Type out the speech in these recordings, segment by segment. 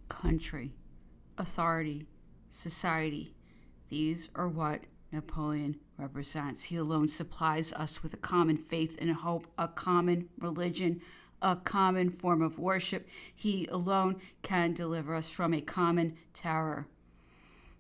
country, authority, society. These are what Napoleon represents. He alone supplies us with a common faith and hope, a common religion, a common form of worship. He alone can deliver us from a common terror.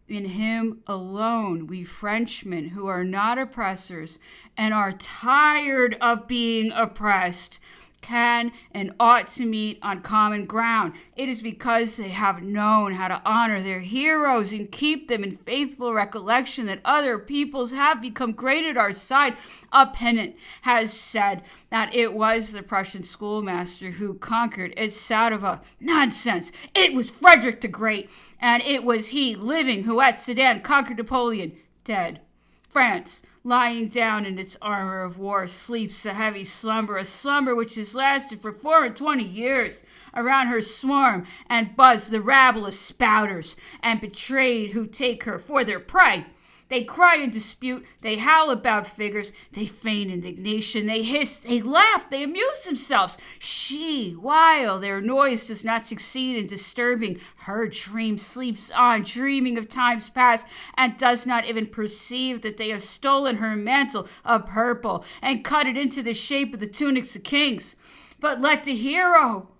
In him alone, we Frenchmen who are not oppressors and are tired of being oppressed can and ought to meet on common ground. It is because they have known how to honor their heroes and keep them in faithful recollection that other peoples have become great at our side. A pedant has said that it was the Prussian schoolmaster who conquered Sadova. Nonsense! It was Frederic the Great, and it was he, living, who at Sedan conquered Napoleon. Dead. France, lying down in its armor of war, sleeps a heavy slumber, a slumber which has lasted for 24 years. Around her swarm and buzz the rabble of spouters and betrayed who take her for their prey. They cry and dispute, they howl about figures, they feign indignation, they hiss, they laugh, they amuse themselves. She, while their noise does not succeed in disturbing her dream, sleeps on, dreaming of times past, and does not even perceive that they have stolen her mantle of purple and cut it into the shape of the tunics of kings. But let the hero,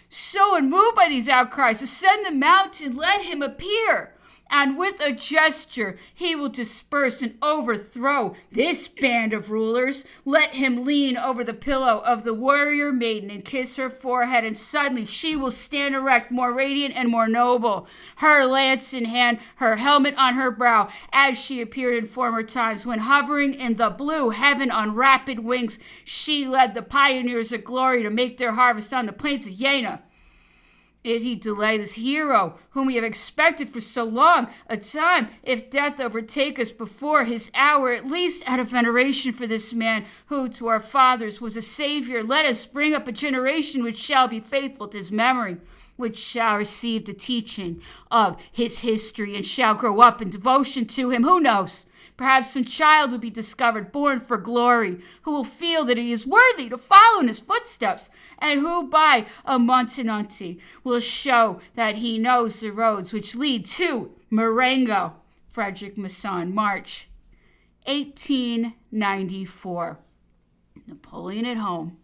so unmoved by these outcries, ascend the mountain, let him appear. And with a gesture, he will disperse and overthrow this band of rulers. Let him lean over the pillow of the warrior maiden and kiss her forehead, and suddenly she will stand erect, more radiant and more noble, her lance in hand, her helmet on her brow, as she appeared in former times, when hovering in the blue heaven on rapid wings, she led the pioneers of glory to make their harvest on the plains of Jena. If he delay this hero, whom we have expected for so long a time, if death overtake us before his hour, at least out of veneration for this man, who to our fathers was a savior, let us bring up a generation which shall be faithful to his memory, which shall receive the teaching of his history, and shall grow up in devotion to him. Who knows? Perhaps some child will be discovered, born for glory, who will feel that he is worthy to follow in his footsteps, and who by a Montanante will show that he knows the roads which lead to Marengo. Frederic, Masson, March 1894. Napoleon at home.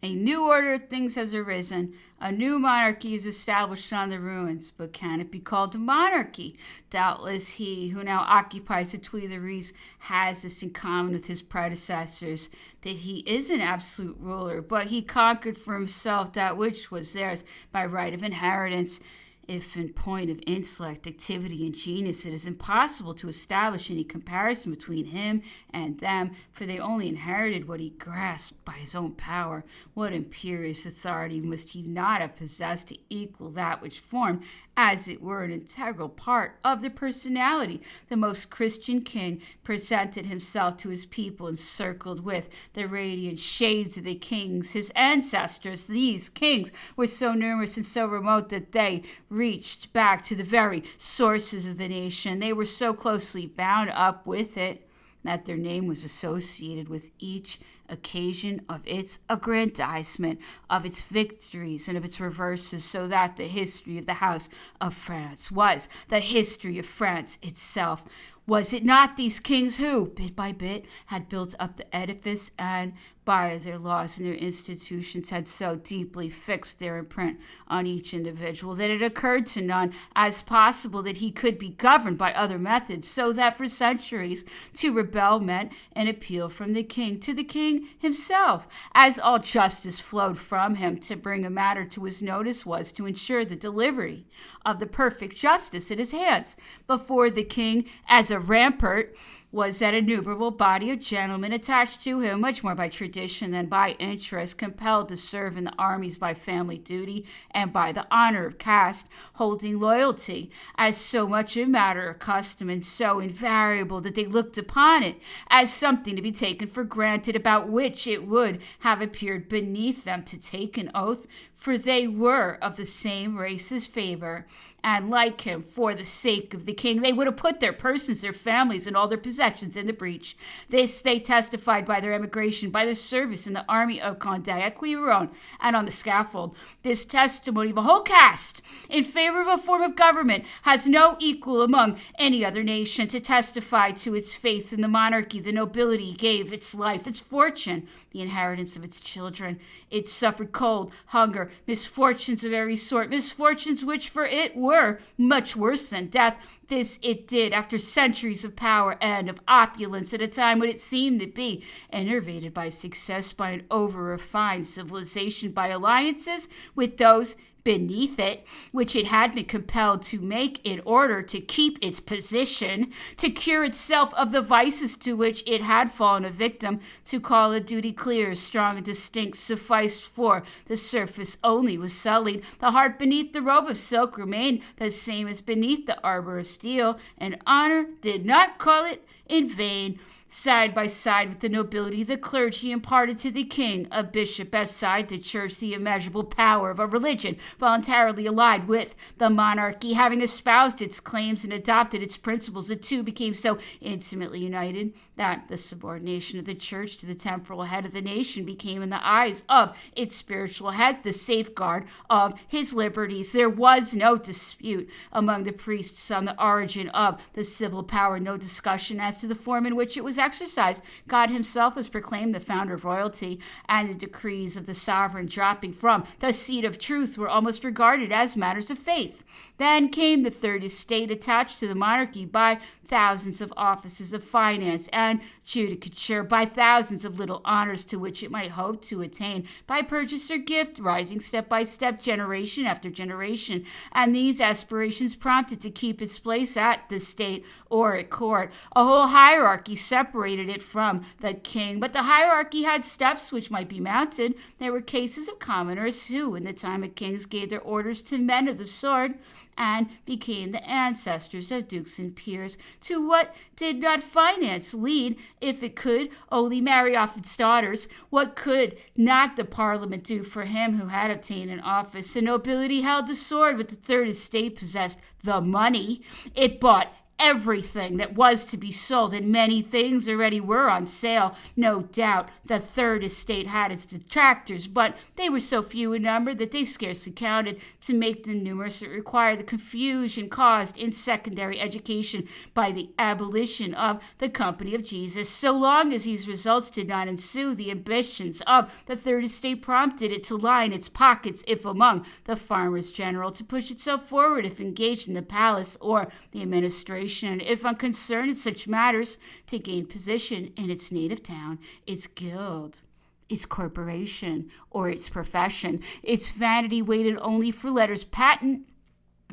A new order of things has arisen. A new monarchy is established on the ruins. But can it be called a monarchy? Doubtless he who now occupies the Tuileries has this in common with his predecessors, that he is an absolute ruler, but he conquered for himself that which was theirs by right of inheritance. If in point of intellect, activity, and genius it is impossible to establish any comparison between him and them, for they only inherited what he grasped by his own power, what imperious authority must he not have possessed to equal that which formed, as it were, an integral part of the personality? The most Christian king presented himself to his people encircled with the radiant shades of the kings, his ancestors. These kings were so numerous and so remote that they reached back to the very sources of the nation. They were so closely bound up with it that their name was associated with each occasion of its aggrandizement, of its victories, and of its reverses, so that the history of the House of France was the history of France itself. Was it not these kings who, bit by bit, had built up the edifice, and by their laws and their institutions had so deeply fixed their imprint on each individual that it occurred to none as possible that he could be governed by other methods, so that for centuries to rebel meant an appeal from the king to the king himself, as all justice flowed from him. To bring a matter to his notice was to ensure the delivery of the perfect justice at his hands. Before the king, as a rampart, was that innumerable body of gentlemen attached to him, much more by tradition than by interest, compelled to serve in the armies by family duty and by the honor of caste, holding loyalty as so much a matter of custom and so invariable that they looked upon it as something to be taken for granted, about which it would have appeared beneath them to take an oath, for they were of the same race as Faber, and like him, for the sake of the king, they would have put their persons, their families, and all their possessions in the breach. This they testified by their emigration, by their service in the army of Conde at Quiron and on the scaffold. This testimony of a whole caste in favor of a form of government has no equal among any other nation. To testify to its faith in the monarchy, the nobility gave its life, its fortune, the inheritance of its children. It suffered cold, hunger, misfortunes of every sort, misfortunes which for it were much worse than death. This it did after centuries of power and of opulence, at a time when it seemed to be enervated by success, by an over-refined civilization, by alliances with those beneath it, which it had been compelled to make in order to keep its position, to cure itself of the vices to which it had fallen a victim, to call a duty clear, strong, and distinct, sufficed for the surface only was sullied. The heart beneath the robe of silk remained the same as beneath the arbor of steel, and honor did not call it in vain. Side by side with the nobility, the clergy imparted to the king, a bishop, beside the church, the immeasurable power of a religion voluntarily allied with the monarchy. Having espoused its claims and adopted its principles, the two became so intimately united that the subordination of the church to the temporal head of the nation became, in the eyes of its spiritual head, the safeguard of his liberties. There was no dispute among the priests on the origin of the civil power, no discussion as to the form in which it was exercised. God himself was proclaimed the founder of royalty, and the decrees of the sovereign dropping from the seat of truth were almost regarded as matters of faith. Then came the third estate, attached to the monarchy by thousands of offices of finance and judicature, by thousands of little honors to which it might hope to attain by purchase or gift, rising step by step, generation after generation. And these aspirations prompted to keep its place at the state or at court. A whole hierarchy separated it from the king, but the hierarchy had steps which might be mounted. There were cases of commoners who, in the time of kings, gave their orders to men of the sword and became the ancestors of dukes and peers. To what did not finance lead, if it could only marry off its daughters? What could not the parliament do for him who had obtained an office? The nobility held the sword, but the third estate possessed the money. It bought everything that was to be sold, and many things already were on sale. No doubt the third estate had its detractors, but they were so few in number that they scarcely counted. To make them numerous, it required the confusion caused in secondary education by the abolition of the Company of Jesus. So long as these results did not ensue, the ambitions of the third estate prompted it to line its pockets if among the farmers general, to push itself forward if engaged in the palace or the administration, and if unconcerned in such matters, to gain position in its native town, its guild, its corporation, or its profession. Its vanity waited only for letters patent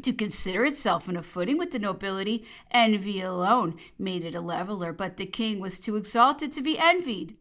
to consider itself on a footing with the nobility. Envy alone made it a leveler, but the king was too exalted to be envied.